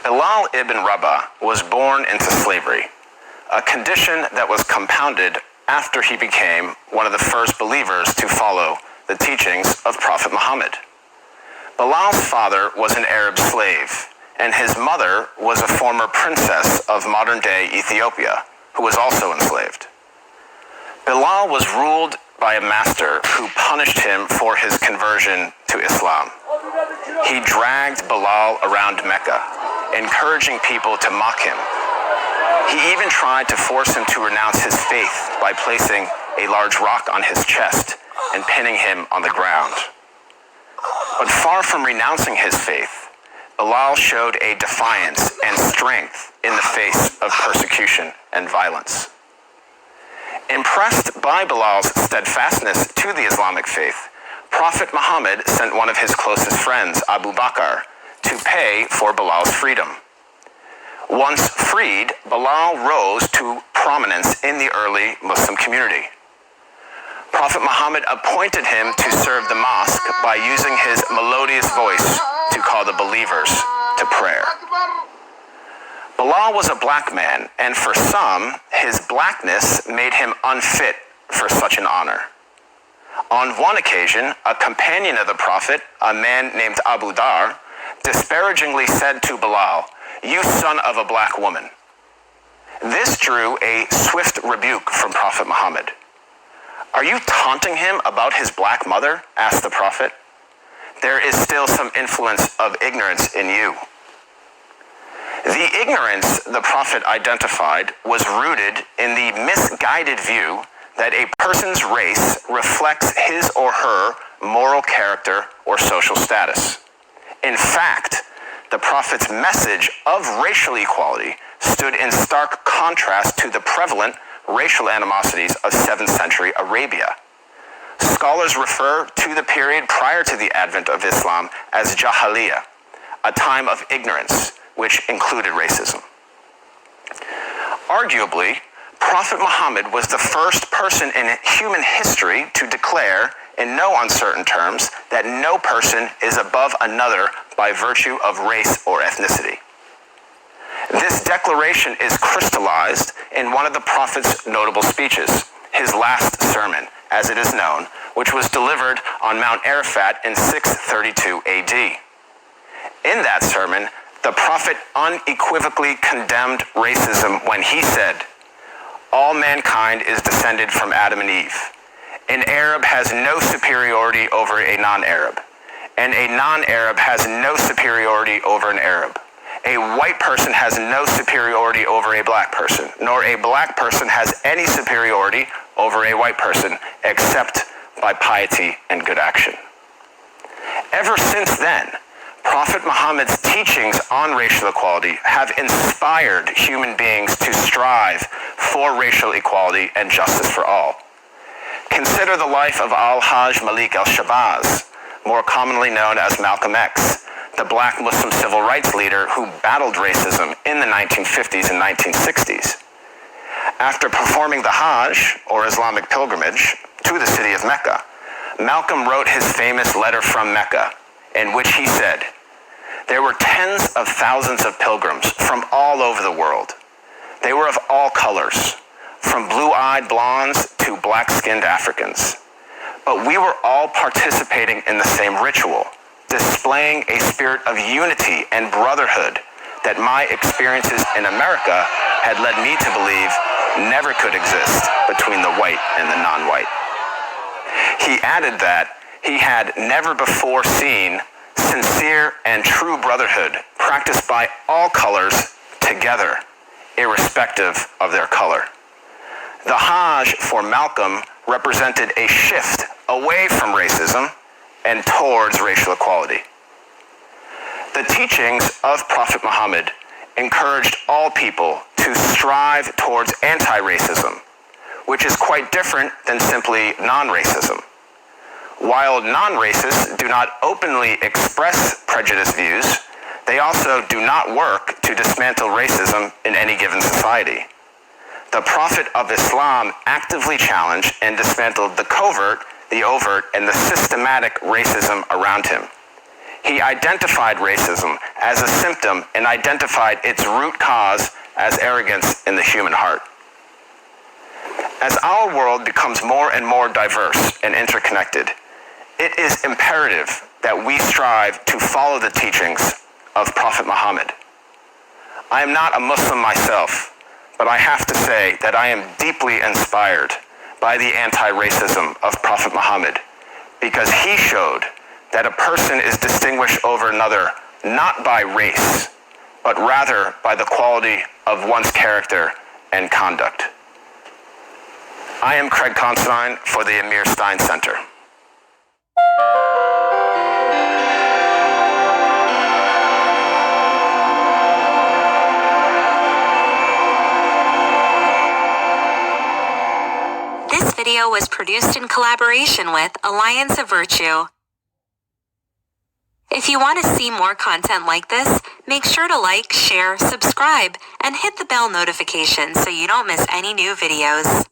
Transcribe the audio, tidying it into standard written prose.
Bilal ibn Rabah was born into slavery, a condition that was compounded after he became one of the first believers to follow the teachings of Prophet Muhammad. Bilal's father was an Arab slave, and his mother was a former princess of modern-day Ethiopia, who was also enslaved. Bilal was ruled by a master who punished him for his conversion to Islam. He dragged Bilal around Mecca, encouraging people to mock him. He even tried to force him to renounce his faith by placing a large rock on his chest and pinning him on the ground. But far from renouncing his faith, Bilal showed a defiance and strength in the face of persecution and violence. Impressed by Bilal's steadfastness to the Islamic faith, Prophet Muhammad sent one of his closest friends, Abu Bakr, to pay for Bilal's freedom. Once freed, Bilal rose to prominence in the early Muslim community. Prophet Muhammad appointed him to serve the mosque by using his melodious voice to call the believers to prayer. Bilal was a black man, and for some, his blackness made him unfit for such an honor. On one occasion, a companion of the Prophet, a man named Abu Dhar, disparagingly said to Bilal, "You son of a black woman." This drew a swift rebuke from Prophet Muhammad. "Are you taunting him about his black mother?" asked the Prophet. "There is still some influence of ignorance in you." The ignorance the Prophet identified was rooted in the misguided view that a person's race reflects his or her moral character or social status. In fact, the Prophet's message of racial equality stood in stark contrast to the prevalent racial animosities of 7th century Arabia. Scholars refer to the period prior to the advent of Islam as Jahiliyyah, a time of ignorance, which included racism. Arguably, Prophet Muhammad was the first person in human history to declare, in no uncertain terms, that no person is above another by virtue of race or ethnicity. This declaration is crystallized in one of the Prophet's notable speeches, his last sermon, as it is known, which was delivered on Mount Arafat in 632 AD. In that sermon, the Prophet unequivocally condemned racism when he said, "All mankind is descended from Adam and Eve. An Arab has no superiority over a non-Arab, and a non-Arab has no superiority over an Arab. A white person has no superiority over a black person, nor a black person has any superiority over a white person, except by piety and good action." Ever since then, Prophet Muhammad's teachings on racial equality have inspired human beings to strive for racial equality and justice for all. Consider the life of Al-Hajj Malik al-Shabazz, more commonly known as Malcolm X, the black Muslim civil rights leader who battled racism in the 1950s and 1960s. After performing the Hajj, or Islamic pilgrimage, to the city of Mecca, Malcolm wrote his famous letter from Mecca, in which he said, "There were tens of thousands of pilgrims from all over the world. They were of all colors, from blue-eyed blondes to black-skinned Africans. But we were all participating in the same ritual, displaying a spirit of unity and brotherhood that my experiences in America had led me to believe never could exist between the white and the non-white." He added that he had never before seen sincere and true brotherhood practiced by all colors together, irrespective of their color. The Hajj for Malcolm represented a shift away from racism and towards racial equality. The teachings of Prophet Muhammad encouraged all people to strive towards anti-racism, which is quite different than simply non-racism. While non-racists do not openly express prejudiced views, they also do not work to dismantle racism in any given society. The Prophet of Islam actively challenged and dismantled the covert, the overt, and the systematic racism around him. He identified racism as a symptom and identified its root cause as arrogance in the human heart. As our world becomes more and more diverse and interconnected, it is imperative that we strive to follow the teachings of Prophet Muhammad. I am not a Muslim myself, but I have to say that I am deeply inspired by the anti-racism of Prophet Muhammad, because he showed that a person is distinguished over another not by race, but rather by the quality of one's character and conduct. I am Craig Considine for the Amir Stein Center. This video was produced in collaboration with Alliance of Virtue. If you want to see more content like this, make sure to like, share, subscribe, and hit the bell notification so you don't miss any new videos.